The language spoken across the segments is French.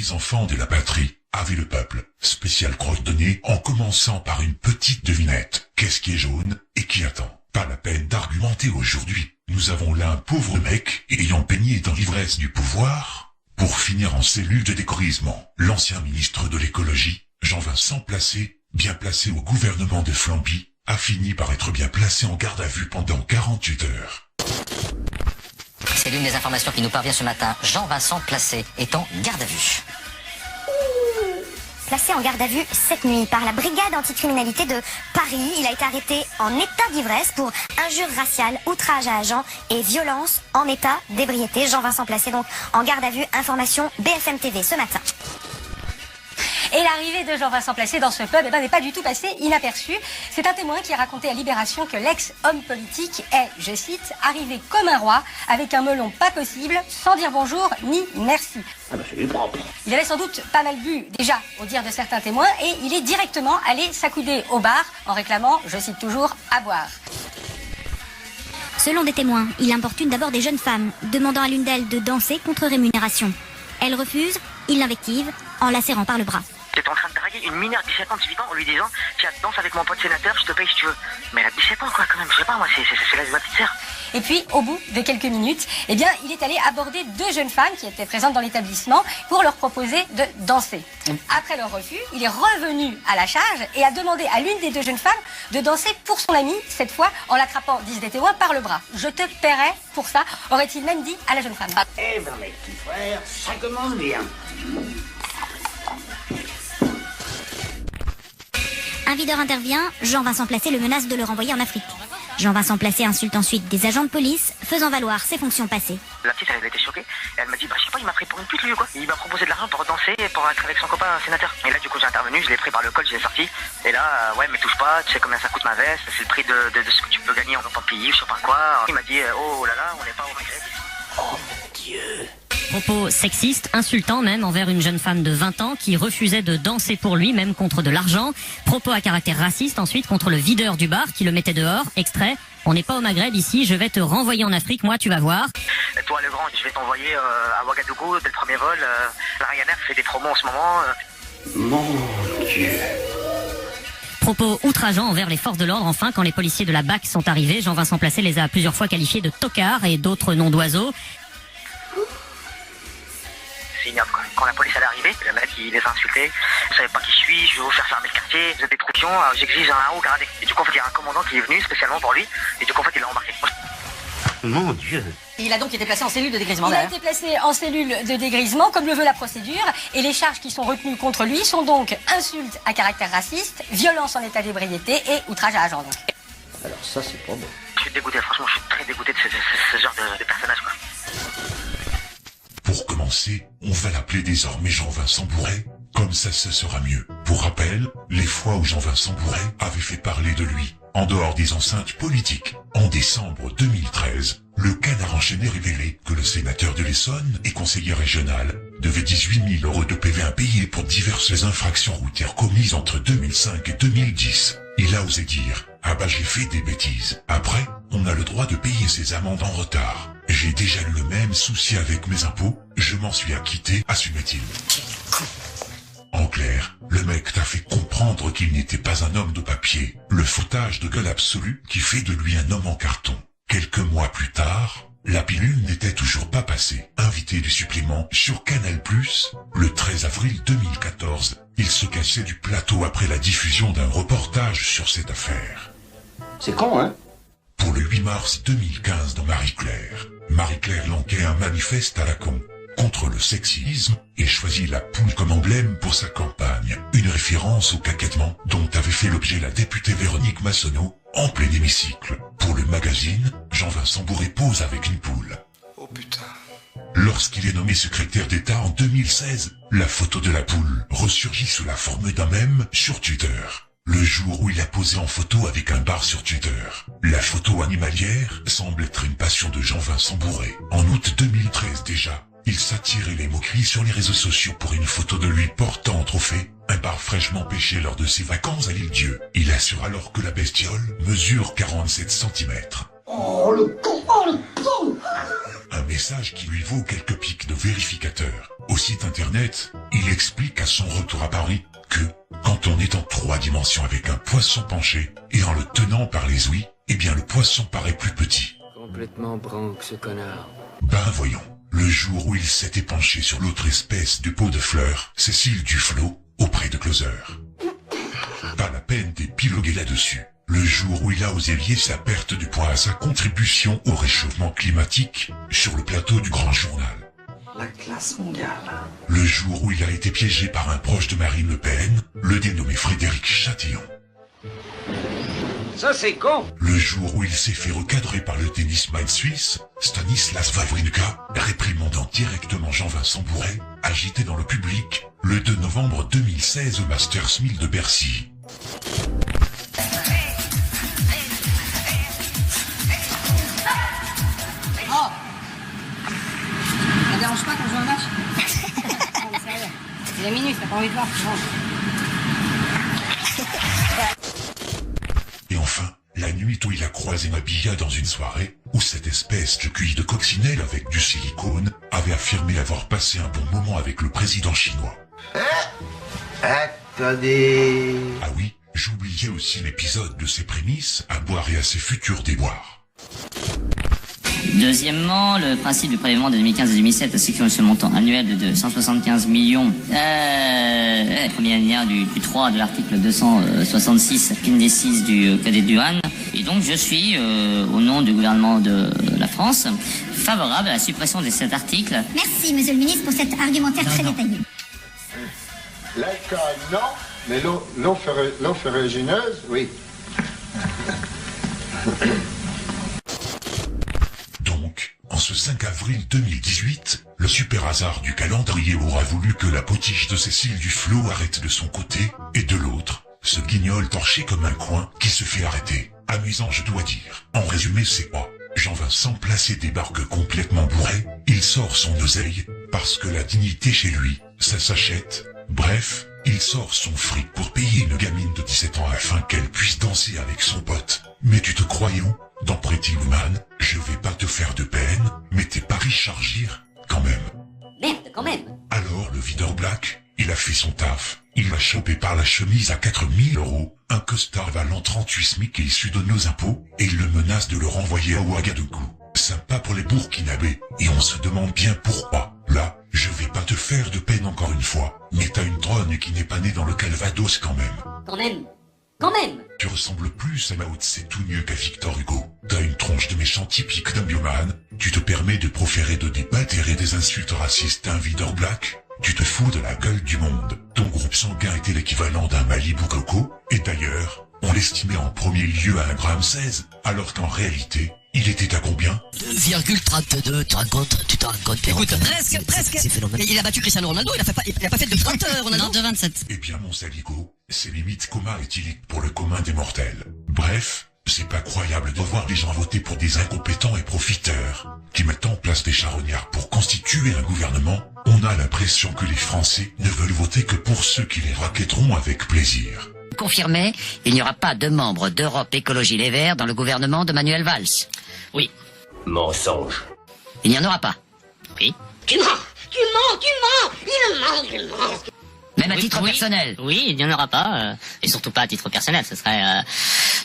petits-enfants de la patrie, avait le peuple, spécial croque de nez, en commençant par une petite devinette. Qu'est-ce qui est jaune et qui attend? Pas la peine d'argumenter aujourd'hui. Nous avons là un pauvre mec ayant baigné dans l'ivresse du pouvoir, pour finir en cellule de dégrisement. L'ancien ministre de l'écologie, Jean-Vincent Placé, bien placé au gouvernement de Flamby, a fini par être bien placé en garde à vue pendant 48 heures. C'est l'une des informations qui nous parvient ce matin. Jean-Vincent Placé est en garde à vue. Placé en garde à vue cette nuit par la brigade anticriminalité de Paris. Il a été arrêté en état d'ivresse pour injure raciale, outrage à agent et violence en état d'ébriété. Jean-Vincent Placé donc en garde à vue. Information BFM TV ce matin. Et l'arrivée de Jean-Vincent Placé dans ce pub n'est pas du tout passée inaperçue. C'est un témoin qui a raconté à Libération que l'ex-homme politique est, je cite, arrivé comme un roi, avec un melon pas possible, sans dire bonjour ni merci. Ah bah c'est propre. Il avait sans doute pas mal bu déjà, au dire de certains témoins, et il est directement allé s'accouder au bar en réclamant, je cite toujours, à boire. Selon des témoins, il importune d'abord des jeunes femmes, demandant à l'une d'elles de danser contre rémunération. Elle refuse, il l'invective en la serrant par le bras. T'es en train de draguer une mineure de 17 ans, 18 ans en lui disant tiens, danse avec mon pote sénateur, je te paye si tu veux. Mais elle a 17 ans quoi quand même, je sais pas moi, c'est l'âge de ma petite sœur. Et puis, au bout de quelques minutes, il est allé aborder deux jeunes femmes qui étaient présentes dans l'établissement pour leur proposer de danser. Après leur refus, il est revenu à la charge et a demandé à l'une des deux jeunes femmes de danser pour son amie, cette fois en l'attrapant, disent des témoins, par le bras. Je te paierai pour ça, aurait-il même dit à la jeune femme. Eh ben mes petits frères, ça commence bien. Un videur intervient, Jean-Vincent Placé le menace de le renvoyer en Afrique. Jean-Vincent Placé insulte ensuite des agents de police, faisant valoir ses fonctions passées. La petite, elle était choquée. Et elle m'a dit, bah, je sais pas, il m'a pris pour une pute, lui, ou quoi. Il m'a proposé de l'argent pour danser et pour être avec son copain sénateur. Et là, du coup, j'ai intervenu, je l'ai pris par le col, je l'ai sorti. Et là, ouais, mais touche pas, tu sais combien ça coûte ma veste, c'est le prix de ce que tu peux gagner en tant que pays, je sais pas quoi. Il m'a dit, oh là là, on n'est pas au Maghreb. Oh mon Dieu. Propos sexistes, insultants même envers une jeune femme de 20 ans qui refusait de danser pour lui, même contre de l'argent. Propos à caractère raciste ensuite contre le videur du bar qui le mettait dehors. Extrait, on n'est pas au Maghreb ici, je vais te renvoyer en Afrique, moi tu vas voir. Toi le grand, je vais t'envoyer à Ouagadougou dès le premier vol. La Ryanair fait des promos en ce moment. Mon Dieu. Propos outrageants envers les forces de l'ordre. Enfin, quand les policiers de la BAC sont arrivés, Jean-Vincent Placé les a plusieurs fois qualifiés de tocards et d'autres noms d'oiseaux. C'est ignoble quoi. Quand la police est arrivée, le mec il les a insultés. Je savais pas qui je suis, je vais vous faire fermer le quartier, vous êtes des troupions, j'exige un haut gradé. Et du coup en fait il y a un commandant qui est venu spécialement pour lui, et du coup en fait il l'a embarqué. Mon Dieu. Il a donc été placé en cellule de dégrisement. Il a été placé en cellule de dégrisement, comme le veut la procédure, et les charges qui sont retenues contre lui sont donc insultes à caractère raciste, violence en état d'ébriété et outrage à agent. Alors ça c'est pas bon. Je suis dégoûté, franchement je suis très dégoûté de ce genre de personnage quoi. Pour commencer, on va l'appeler désormais Jean-Vincent Bourret, comme ça ce sera mieux. Pour rappel, les fois où Jean-Vincent Bourret avait fait parler de lui, en dehors des enceintes politiques, en décembre 2013, le Canard enchaîné révélait que le sénateur de l'Essonne et conseiller régional devait 18 000 € de PV impayés pour diverses infractions routières commises entre 2005 et 2010. Il a osé dire « Ah bah j'ai fait des bêtises. Après, on a le droit de payer ses amendes en retard. J'ai déjà eu le même souci avec mes impôts, je m'en suis acquitté, assumait-il. » En clair, le mec t'a fait comprendre qu'il n'était pas un homme de papier, le foutage de gueule absolu qui fait de lui un homme en carton. Quelques mois plus tard, la pilule n'était toujours pas passée. Invité du supplément sur Canal+, le 13 avril 2014, il se cassait du plateau après la diffusion d'un reportage sur cette affaire. C'est con hein. Pour le 8 mars 2015 dans Marie-Claire lançait un manifeste à la con contre le sexisme et choisit la poule comme emblème pour sa campagne. Une référence au caquettement dont avait fait l'objet la députée Véronique Massonneau en plein hémicycle. Pour le magazine, Jean-Vincent Bourret pose avec une poule. Oh putain. Lorsqu'il est nommé secrétaire d'État en 2016, la photo de la poule ressurgit sous la forme d'un mème sur Twitter. Le jour où il a posé en photo avec un bar sur Twitter. La photo animalière semble être une passion de Jean-Vincent Bourret. En août 2013 déjà, il s'attirait les moqueries sur les réseaux sociaux pour une photo de lui portant en trophée un bar fraîchement pêché lors de ses vacances à l'Île-Dieu. Il assure alors que la bestiole mesure 47 cm. Oh le con, oh le con. Un message qui lui vaut quelques pics de vérificateur. Au site internet, il explique à son retour à Paris que, quand on est en 3 dimensions avec un poisson penché, et en le tenant par les ouïes, eh bien le poisson paraît plus petit. Complètement branque ce connard. Ben voyons, le jour où il s'était penché sur l'autre espèce de pot de fleurs, Cécile Duflot, auprès de Closer. Pas la peine d'épiloguer là-dessus. Le jour où il a osé lier sa perte de poids à sa contribution au réchauffement climatique sur le plateau du Grand Journal. La classe mondiale. Le jour où il a été piégé par un proche de Marine Le Pen, le dénommé Frédéric Chatillon. Ça c'est con. Le jour où il s'est fait recadrer par le tennisman suisse, Stanislas Wawrinka, réprimandant directement Jean-Vincent Bourret, agité dans le public, le 2 novembre 2016 au Masters 1000 de Bercy. Oh, ça dérange pas quand je joue un match? Non, mais sérieux. C'est la minute, t'as pas envie de voir. Et enfin, la nuit où il a croisé Mabilla dans une soirée, où cette espèce de cuir de coccinelle avec du silicone avait affirmé avoir passé un bon moment avec le président chinois. Attendez. Ah oui, j'oubliais aussi l'épisode de ses prémices à boire et à ses futurs déboires. Deuxièmement, le principe du prélèvement de 2015 et 2007 ainsi que ce montant annuel de 175 millions, premier alinéa du 3 de l'article 266, ligne 6 du Code des douanes. Et donc je suis, au nom du gouvernement de la France, favorable à la suppression de cet article. Merci, monsieur le ministre, pour cet argumentaire très détaillé. L'alcool, non, mais l'eau ferrugineuse, oui. Donc, en ce 5 avril 2018, le super hasard du calendrier aura voulu que la potiche de Cécile Duflot arrête de son côté, et de l'autre, ce guignol torché comme un coin qui se fait arrêter. Amusant, je dois dire. En résumé, c'est quoi? Jean-Vincent Placé débarque complètement bourré, il sort son oseille, parce que la dignité chez lui, ça s'achète. Bref, il sort son fric pour payer une gamine de 17 ans afin qu'elle puisse danser avec son pote. Mais tu te croyons, dans Pretty Woman, je vais pas te faire de peine, mais t'es pas riche à Argir, quand même. Merde, quand même. Alors le videur black, il a fait son taf. Il va choper par la chemise à 4000 € un costard valant 38 SMIC issu de nos impôts, et il le menace de le renvoyer à Ouagadougou. Sympa pour les Burkinabés, et on se demande bien pourquoi. Là, je vais pas te faire de peine encore une fois, mais t'as une drogue qui n'est pas née dans le Calvados quand même. Quand même. Quand même. Tu ressembles plus à Mao Tse-tung qu'à Victor Hugo. T'as une tronche de méchant typique d'un bioman. Tu te permets de proférer de débattre et des insultes racistes à un videur black. Tu te fous de la gueule du monde. Ton groupe sanguin était l'équivalent d'un Malibu Coco. Et d'ailleurs, on l'estimait en premier lieu à 1,16 g, alors qu'en réalité, il était à combien? 2,32, tu te rends compte, Écoute, presque. C'est phénoménal. Il a battu Cristiano Ronaldo, il a pas fait de 30 Ronaldo. Non, de 27. Eh bien mon saligo, c'est limite coma éthylique pour le commun des mortels. Bref, c'est pas croyable de voir les gens voter pour des incompétents et profiteurs, qui mettent en place des charognards pour constituer un gouvernement. On a l'impression que les Français ne veulent voter que pour ceux qui les raquetteront avec plaisir. Confirmé, il n'y aura pas de membres d'Europe Écologie Les Verts dans le gouvernement de Manuel Valls. Oui. Mensonge. Il n'y en aura pas. Oui. Tu mens, il ment. Même à titre personnel. Oui, il n'y en aura pas. Et surtout pas à titre personnel, ce serait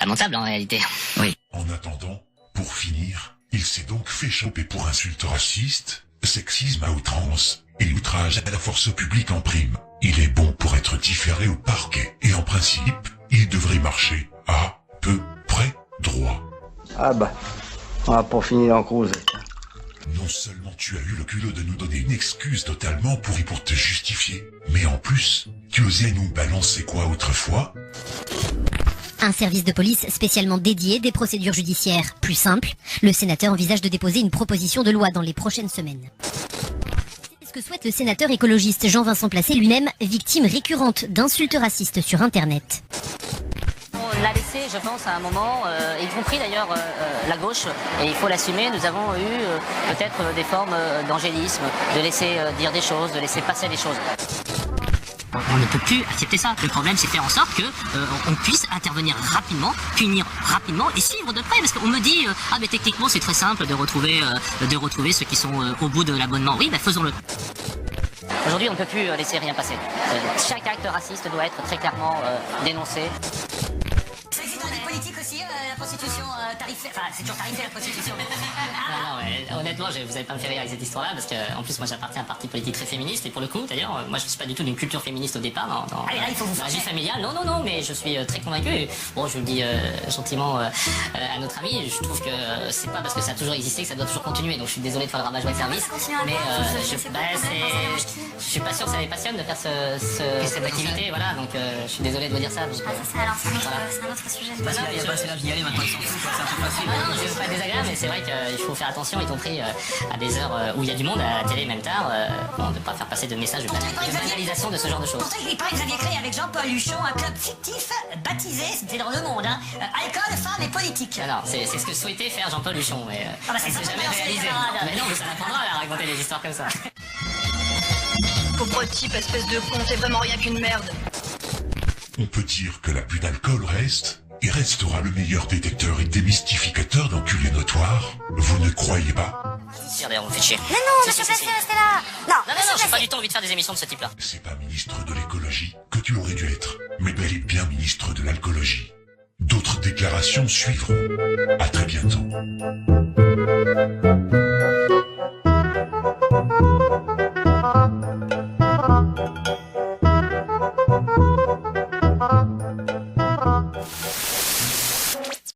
lamentable en réalité. Oui. En attendant, pour finir, il s'est donc fait choper pour insultes racistes, sexisme à outrance, et outrage à la force publique en prime. Il est bon pour être différé au parquet, et en principe, il devrait marcher à peu près droit. Ah bah, on va pas finir en cause. Non seulement tu as eu le culot de nous donner une excuse totalement pourrie pour te justifier, mais en plus, tu osais nous balancer quoi autrefois? Un service de police spécialement dédié, des procédures judiciaires plus simples. Le sénateur envisage de déposer une proposition de loi dans les prochaines semaines. C'est ce que souhaite le sénateur écologiste Jean-Vincent Placé, lui-même victime récurrente d'insultes racistes sur Internet. On l'a laissé, je pense, à un moment, y compris d'ailleurs la gauche, et il faut l'assumer, nous avons eu peut-être des formes d'angélisme, de laisser dire des choses, de laisser passer des choses. On ne peut plus accepter ça. Le problème, c'est faire en sorte que on puisse intervenir rapidement, punir rapidement et suivre de près. Parce qu'on me dit, mais techniquement, c'est très simple de retrouver ceux qui sont au bout de l'abonnement. Oui, faisons-le. Aujourd'hui, on ne peut plus laisser rien passer. Chaque acte raciste doit être très clairement dénoncé. Ça existe dans les politiques aussi, la prostitution tarifaire. Enfin, c'est toujours tarifaire la prostitution. Non, mais honnêtement, vous n'allez pas me faire rire avec cette histoire-là, parce que en plus, moi, j'appartiens à un parti politique très féministe, et pour le coup, d'ailleurs, moi, je ne suis pas du tout d'une culture féministe au départ, dans la vie familiale. Non, mais je suis très convaincu. Et, bon, je le dis gentiment à notre ami, je trouve que c'est pas parce que ça a toujours existé que ça doit toujours continuer. Donc, je suis désolé de faire le rabat-joie de service, mais je suis pas sûr que ça les passionne de faire cette activité, voilà. Donc, je suis désolé de vous dire ça. C'est un autre sujet. Parce qu'il y a pas assez d'âge d'y aller maintenant, ils s'en foutent, c'est un peu facile. Non, c'est pas désagréable, mais c'est vrai qu'il faut faire attention, y compris à des heures où il y a du monde, à la télé, même tard, de ne pas faire passer de messages de banalisation de ce genre de choses. Pourtant, il paraît que vous aviez créé avec Jean-Paul Huchon un club fictif baptisé, c'était dans Le Monde, alcool, femmes et politique. Alors, c'est ce que souhaitait faire Jean-Paul Huchon, mais c'est jamais réalisé. Mais non, mais ça l'apprendra à raconter des histoires comme ça. Pauvre type, espèce de con, t'es vraiment rien qu'une merde. On peut dire que l'abus d'alcool reste et restera le meilleur détecteur et démystificateur d'enculés notoires. Vous ne croyez pas? D'ailleurs, on me fait chier. Mais non, monsieur Placé, restez là. Non, j'ai pas du tout envie de faire des émissions de ce type-là. C'est pas ministre de l'écologie que tu aurais dû être, mais bel et bien ministre de l'alcoolologie. D'autres déclarations suivront. À très bientôt.